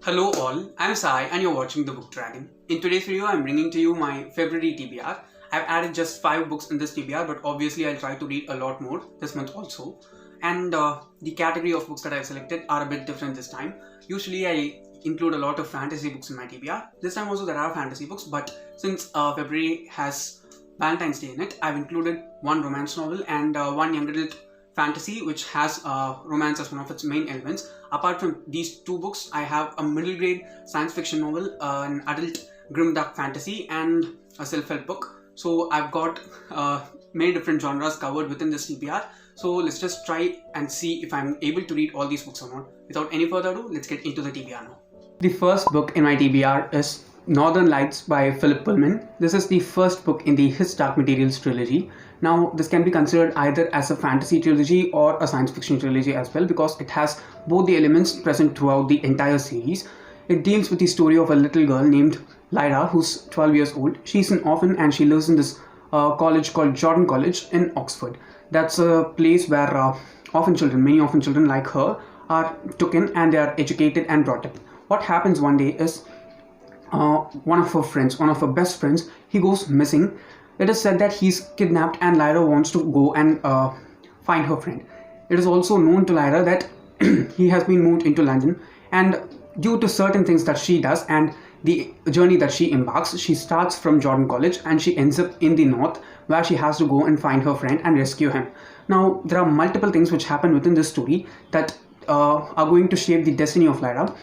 Hello all, I'm Sai and you're watching The Book Dragon. In today's video, I'm bringing to you my February TBR. I've added just 5 books in this TBR, but obviously I'll try to read a lot more this month also. And the category of books that I've selected are a bit different this time. Usually I include a lot of fantasy books in my TBR. This time also there are fantasy books, but since February has Valentine's Day in it, I've included one romance novel and one young adult fantasy which has romance as one of its main elements. Apart from these 2 books, I have a middle grade science fiction novel, an adult grimdark fantasy, and a self-help book. So I've got many different genres covered within this TBR. So let's just try and see if I'm able to read all these books or not. Without any further ado, let's get into the TBR now. The first book in my TBR is Northern Lights by Phillip Pullman. This is the first book in the His Dark Materials trilogy. Now, this can be considered either as a fantasy trilogy or a science fiction trilogy as well, because it has both the elements present throughout the entire series. It deals with the story of a little girl named Lyra, who's 12 years old. She's an orphan and she lives in this college called Jordan College in Oxford. That's a place where many orphan children like her, are taken and they are educated and brought up. What happens one day is one of her best friends, he goes missing. It is said that he's kidnapped and Lyra wants to go and find her friend. It is also known to Lyra that he has been moved into London, and due to certain things that she does and the journey that she embarks, she starts from Jordan College and she ends up in the north, where she has to go and find her friend and rescue him. Now, there are multiple things which happen within this story that are going to shape the destiny of Lyra.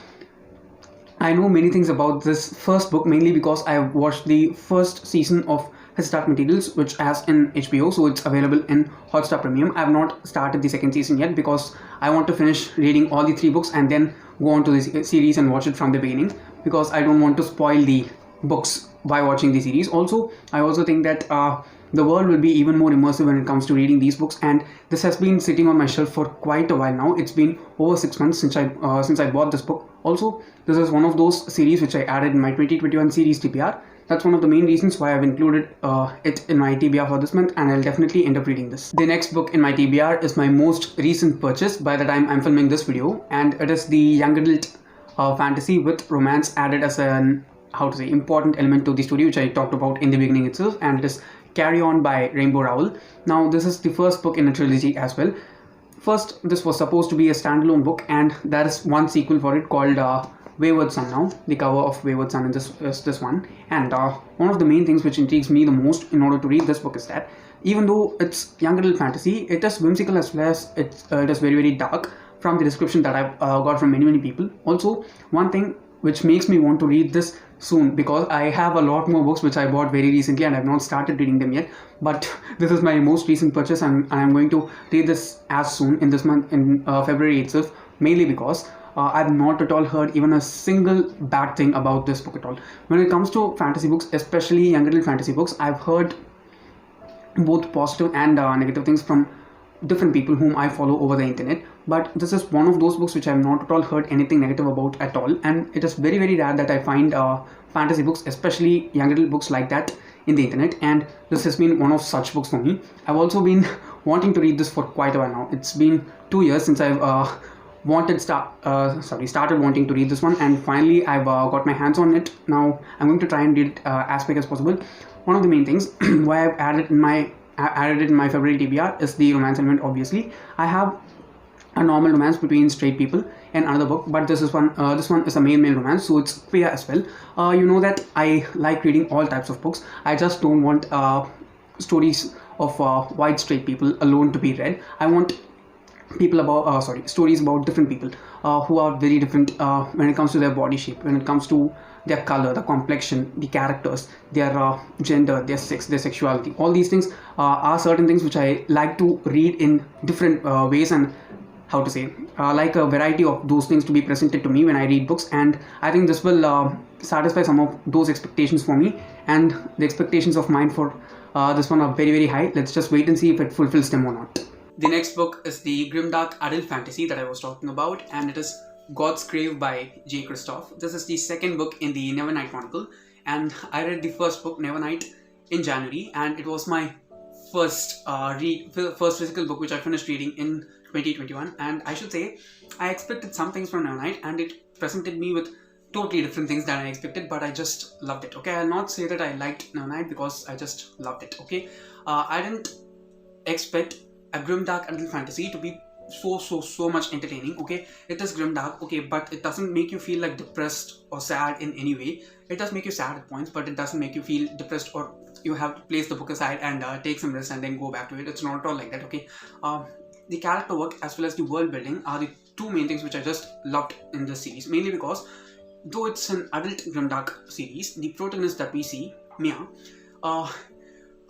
I know many things about this first book mainly because I watched the first season of His Dark Materials, which has in HBO, so it's available in Hotstar Premium. I have not started the second season yet because I want to finish reading all the 3 books and then go on to the series and watch it from the beginning, because I don't want to spoil the books by watching the series. Also, I also think that the world will be even more immersive when it comes to reading these books, and this has been sitting on my shelf for quite a while now. It's been over 6 months since I bought this book. Also, this is one of those series which I added in my 2021 series TBR. That's one of the main reasons why I've included it in my TBR for this month, and I'll definitely end up reading this. The next book in my TBR is my most recent purchase by the time I'm filming this video, and it is the young adult fantasy with romance added as an important element to the story, which I talked about in the beginning itself, and it is Carry On by Rowell. Now, this is the first book in a trilogy as well. First, this was supposed to be a standalone book, and there is one sequel for it called Wayward Sun. Now, the cover of Wayward Sun is this one, and one of the main things which intrigues me the most in order to read this book is that even though it's young adult fantasy, it is whimsical as well as it is very, very dark from the description that I've got from many people. Also, one thing which makes me want to read this soon, because I have a lot more books which I bought very recently and I've not started reading them yet, but this is my most recent purchase, and I'm going to read this as soon in this month, in February itself, mainly because I've not at all heard even a single bad thing about this book at all. When it comes to fantasy books, especially young adult fantasy books, I've heard both positive and negative things from different people whom I follow over the internet, but this is one of those books which I have not at all heard anything negative about at all, and it is very, very rare that I find fantasy books, especially young adult books like that, in the internet, and this has been one of such books for me. I've also been wanting to read this for quite a while now. It's been 2 years since I've started wanting to read this one, and finally I've got my hands on it. Now I'm going to try and read it as quick as possible. One of the main things why I've added it in my February TBR is the romance element. Obviously, I have a normal romance between straight people in another book, but this one is a male romance, so it's queer as well. You know that I like reading all types of books. I just don't want stories of white straight people alone to be read. I want stories about different people who are very different when it comes to their body shape, when it comes to their color, the complexion, the characters, their gender, their sex, their sexuality. All these things are certain things which I like to read in different ways, and like a variety of those things to be presented to me when I read books, and I think this will satisfy some of those expectations for me, and the expectations of mine for this one are very, very high. Let's just wait and see if it fulfills them or not. The next book is the grimdark adult fantasy that I was talking about, and it is Godsgrave by Kristoff. This is the second book in the Nevernight Chronicle, and I read the first book, Nevernight, in January, and it was my first physical book which I finished reading in 2021, and I should say I expected some things from Nevernight, and it presented me with totally different things than I expected, but I just loved it. Okay, I'll not say that I liked Nevernight because I just loved it. Okay, I didn't expect a grimdark adult fantasy to be so much entertaining. Okay, it is grimdark, okay, but it doesn't make you feel like depressed or sad in any way. It does make you sad at points, but it doesn't make you feel depressed or you have to place the book aside and take some rest and then go back to it. It's not at all like that. Okay, the character work as well as the world building are the two main things which I just loved in this series, mainly because though it's an adult grimdark series, the protagonist that we see, Mia,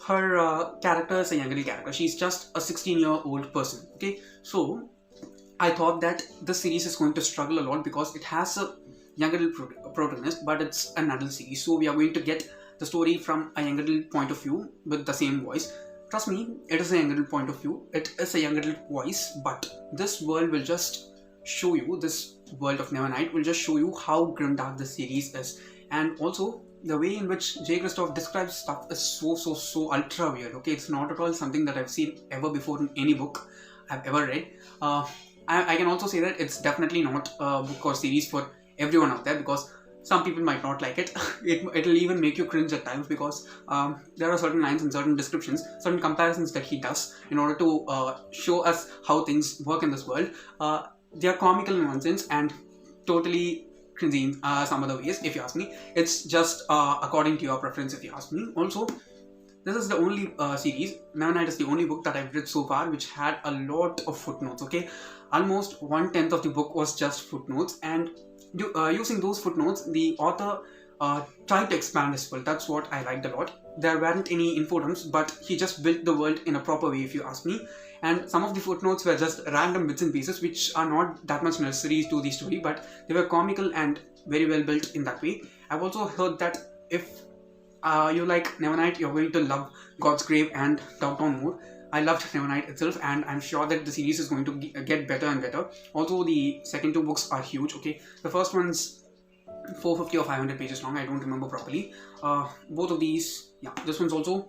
her character is a young adult character. She's just a 16-year-old person. Okay, so I thought that the series is going to struggle a lot because it has a young adult protagonist, but it's an adult series. So we are going to get the story from a young adult point of view with the same voice. Trust me, it is a young adult point of view. It is a young adult voice, but this world will just show you, this world of Nevernight will just show you how grimdark the series is. And also, the way in which J. Kristoff describes stuff is so ultra weird. Okay, it's not at all something that I've seen ever before in any book I've ever read. I can also say that it's definitely not a book or series for everyone out there, because some people might not like it. It'll even make you cringe at times, because there are certain lines and certain descriptions, certain comparisons that he does in order to show us how things work in this world. They are comical nonsense and totally cringy in some other ways, if you ask me. It's just according to your preference, if you ask me. Also, this is the only series, Nevernight is the only book that I've read so far which had a lot of footnotes. Okay, almost 1/10 of the book was just footnotes, and using those footnotes, the author tried to expand his world. That's what I liked a lot. There weren't any infodumps, but he just built the world in a proper way, if you ask me. And some of the footnotes were just random bits and pieces which are not that much necessary to the story, but they were comical and very well built in that way. I've also heard that if you like Nevernight, you're going to love Godsgrave and Downtown more. I loved Nevernight itself, and I'm sure that the series is going to get better and better. Also, the second two books are huge. Okay, the first one's 450 or 500 pages long, I don't remember properly. Both of these, yeah, this one's also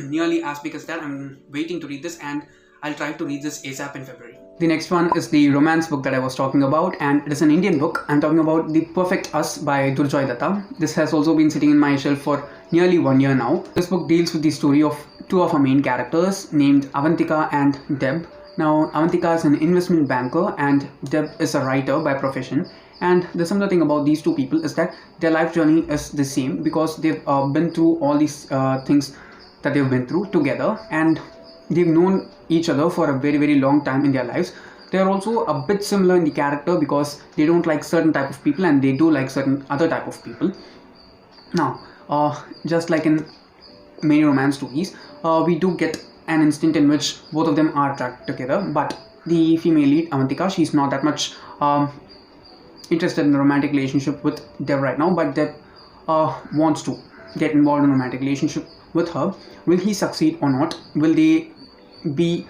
nearly as big as that. I'm waiting to read this, and I'll try to read this ASAP in February. The next one is the romance book that I was talking about, and it is an Indian book. I'm talking about The Perfect Us by Durjoy Dutta. This has also been sitting in my shelf for nearly 1 year now. This book deals with the story of two of our main characters named Avantika and Deb. Now, Avantika is an investment banker and Deb is a writer by profession. And the similar thing about these two people is that their life journey is the same, because they've been through all these things that they've been through together, and they've known each other for a very long time in their lives. They are also a bit similar in the character, because they don't like certain type of people and they do like certain other type of people. Now, just like in many romance stories, we do get an instant in which both of them are attracted together, but the female lead, Avantika, she's not that much interested in the romantic relationship with Deb right now, but Deb wants to get involved in a romantic relationship with her. Will he succeed or not? Will they be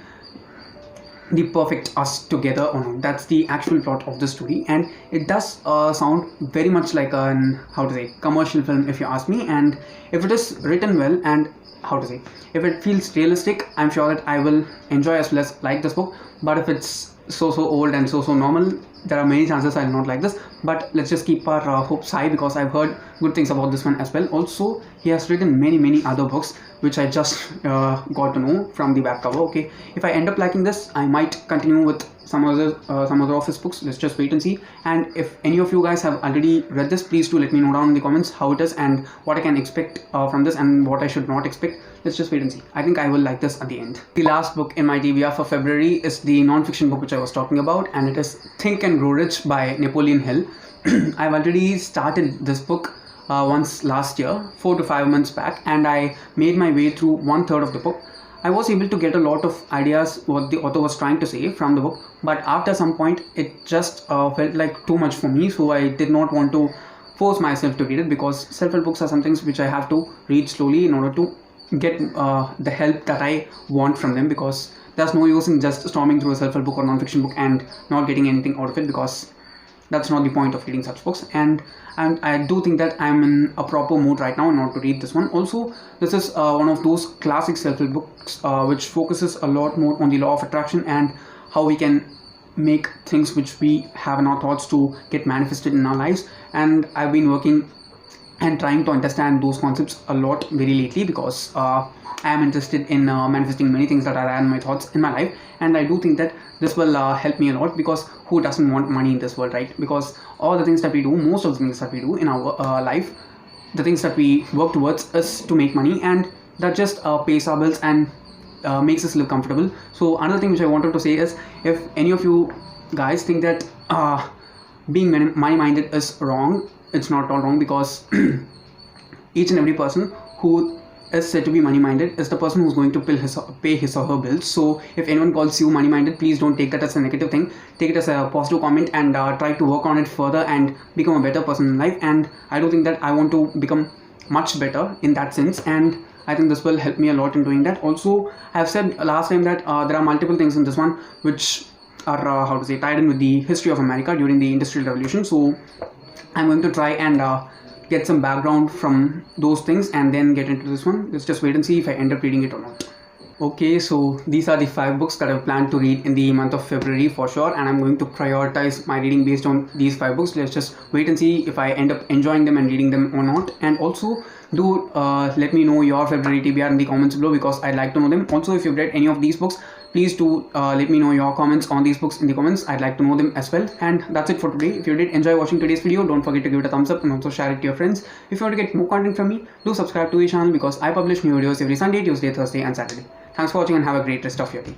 the perfect us together or not? That's the actual plot of the story, and it does sound very much like an, how to say, commercial film, if you ask me. And if it is written well and, how to say, if it feels realistic, I'm sure that I will enjoy as well as like this book. But if it's so old and so normal, there are many chances I'll not like this. But let's just keep our hopes high, because I've heard good things about this one as well. Also, he has written many other books which I just got to know from the back cover. Okay, if I end up liking this, I might continue with some other of his books. Let's just wait and see. And if any of you guys have already read this, please do let me know down in the comments how it is and what I can expect from this and what I should not expect. Let's just wait and see. I think I will like this at the end. The last book in my TBR for February is the non-fiction book which I was talking about, and it is Think and Grow Rich by Napoleon Hill. I've already started this book once last year, 4 to 5 months back, and I made my way through 1/3 of the book. I was able to get a lot of ideas what the author was trying to say from the book, but after some point it just felt like too much for me, so I did not want to force myself to read it, because self-help books are some things which I have to read slowly in order to get the help that I want from them, because there's no use in just storming through a self-help book or non-fiction book and not getting anything out of it, because that's not the point of reading such books. And I do think that I'm in a proper mood right now in order to read this one. Also, this is one of those classic self-help books which focuses a lot more on the law of attraction and how we can make things which we have in our thoughts to get manifested in our lives. and I've been working and trying to understand those concepts a lot very lately, because I am interested in manifesting many things that are in my thoughts in my life, and I do think that this will help me a lot, because who doesn't want money in this world, right? Because all the things that we do, most of the things that we do in our life, the things that we work towards is to make money, and that just pays our bills and makes us live comfortable. So another thing which I wanted to say is, if any of you guys think that being money minded is wrong, it's not all wrong, because each and every person who is said to be money minded is the person who's going to pay his or her bills. So if anyone calls you money minded, please don't take that as a negative thing. Take it as a positive comment, and try to work on it further and become a better person in life. And I do think that I want to become much better in that sense, and I think this will help me a lot in doing that. Also, I have said last time that there are multiple things in this one which are tied in with the history of America during the Industrial Revolution. So I'm going to try and get some background from those things and then get into this one. Let's just wait and see if I end up reading it or not. Okay, so these are the 5 books that I plan to read in the month of February for sure, and I'm going to prioritize my reading based on these 5 books. Let's just wait and see if I end up enjoying them and reading them or not. And also, do let me know your February TBR in the comments below, because I'd like to know them. Also, if you've read any of these books, please do let me know your comments on these books in the comments. I'd like to know them as well. And that's it for today. If you did enjoy watching today's video, don't forget to give it a thumbs up and also share it to your friends. If you want to get more content from me, do subscribe to the channel, because I publish new videos every Sunday, Tuesday, Thursday and Saturday. Thanks for watching and have a great rest of your day.